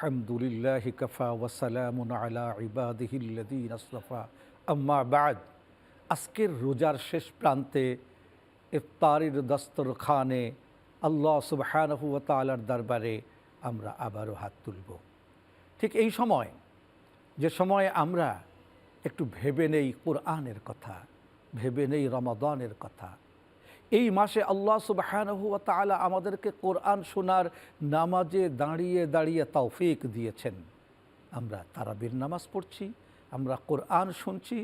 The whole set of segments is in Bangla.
আলহামদুলিল্লাহি কাফা ওয়া সালামুন আলা ইবাদিহিল্লাযীনা আসতাফা আম্মা বা'দ। আজকের রোজার শেষ প্রান্তে ইফতারের দস্তরখানে আল্লাহ সুবহানাহু ওয়া তাআলার দরবারে আমরা আবারও হাত তুলব। ঠিক এই সময়, যে সময়ে আমরা একটু ভেবে নেই কোরআনের কথা, ভেবে নেই রমাদানের কথা। এই মাসে আল্লাহ সুবহানাহু ওয়া তাআলা আমাদেরকে কোরআন শোনার, নামাজে দাঁড়িয়ে দাঁড়িয়ে তৌফিক দিয়েছেন। আমরা তারাবির নামাজ পড়ছি, আমরা কোরআন শুনছি,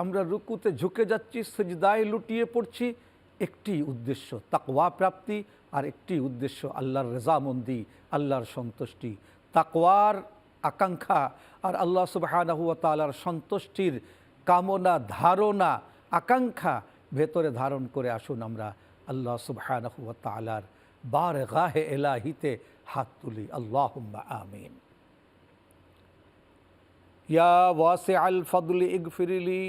আমরা রুকুতে ঝুঁকে যাচ্ছি, সিজদায় লুটিয়ে পড়ছি। একটি উদ্দেশ্য তাকওয়া প্রাপ্তি, আর একটি উদ্দেশ্য আল্লাহর রেজামন্দি, আল্লাহর সন্তুষ্টি। তাকওয়ার আকাঙ্ক্ষা আর আল্লাহ সুবহানাহু ওয়া তাআলার সন্তুষ্টির কামনা, ধারণা, আকাঙ্ক্ষা ভেতরে ধারণ করে আসুন আমরা আল্লাহ সুবহানাহু ওয়া তাআলার বারগাহে ইলাহিতে হাত তুলি। আল্লাহুম্মা আমিন। ইয়া ওয়াসিআল ফাদলি ইগফিরলি,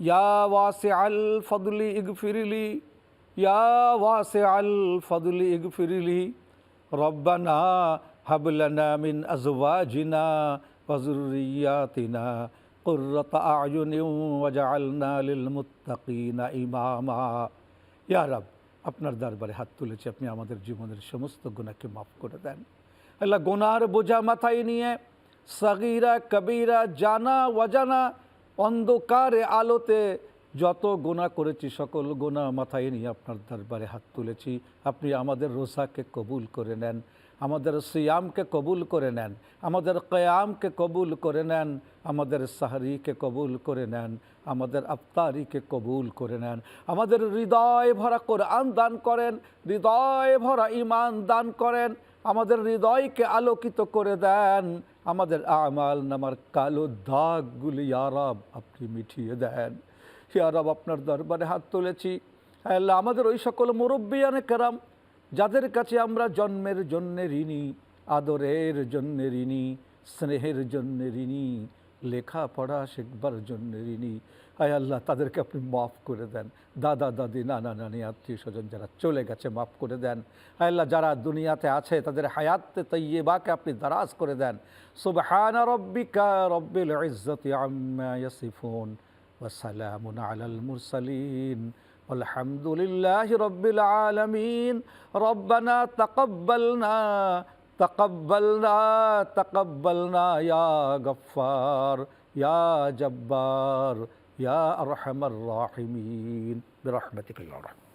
ইয়া ওয়াসিআল ফাদলি ইগফিরলি, ইয়া ওয়াসিআল ফাদলি ইগফিরলি। রব্বানা হাব লানা মিন আজওয়াজিনা ওয়া যুররিয়াতিনা কুররাতা আয়ুনিন ওয়াজআলনা লিল মুত্তাকিনা ইমামা। ইয়া রব, আপনার দরবারে হাত তুলেছি, আপনি আমাদের জীবনের সমস্ত গুনাহকে মাফ করে দেন। আল্লাহ, গুনার বোঝা মাথায় নিয়ে সাগীরা কবীরা, জানা ওয়াজানা, অন্ধকারে আলোতে যত গুনাহ করেছি সকল গুনাহ মাথায় নিয়ে আপনার দরবারে হাত তুলেছি। আপনি আমাদের রোজাকে কবুল করে নেন, আমাদের সিয়ামকে কবুল করে নেন, আমাদের কিয়ামকে কবুল করে নেন, আমাদের সাহরিকে কবুল করে নেন, আমাদের আফতারিকে কবুল করে নেন। আমাদের হৃদয় ভরা কোরআন দান করেন, হৃদয় ভরা ঈমান দান করেন, আমাদের হৃদয়কে আলোকিত করে দেন। আমাদের আমাল নামার কালো দাগগুলি ইয়া রব আপনি মিটিয়ে দেন। ইয়া রব, আপনার দরবারে হাত তুলেছি। আল্লাহ, আমাদের ওই সকল মুরব্বিয়ানে কেরাম যাদের কাছে আমরা জন্মের জন্যে ঋণী, আদরের জন্যে ঋণী, স্নেহের জন্যে ঋণী, লেখাপড়া শেখবার জন্যে ঋণী, আয় আল্লাহ তাদেরকে আপনি মাফ করে দেন। দাদা দাদি, নানা নানি, আত্মীয় স্বজন যারা চলে গেছে মাফ করে দেন। আয় আল্লাহ, যারা দুনিয়াতে আছে তাদের হায়াতে তাইয়্যিবাকে আপনি দারাজ করে দেন। সুবহানা রব্বিকা রব্বিল ইজ্জাতি আম্মা ইয়াসিফুন ওয়া সালামুন আলাল মুরসালিন আলহামদুলিল্লাহি রব্বিল আলামিন। রব্বানা তাকাব্বালনা তাকাব্বালনা তাকাব্বালনা ইয়া গফফার ইয়া জব্বার ইয়া আরহামার রাহিমিন বিরহমাতিকা ইয়া রাহমান।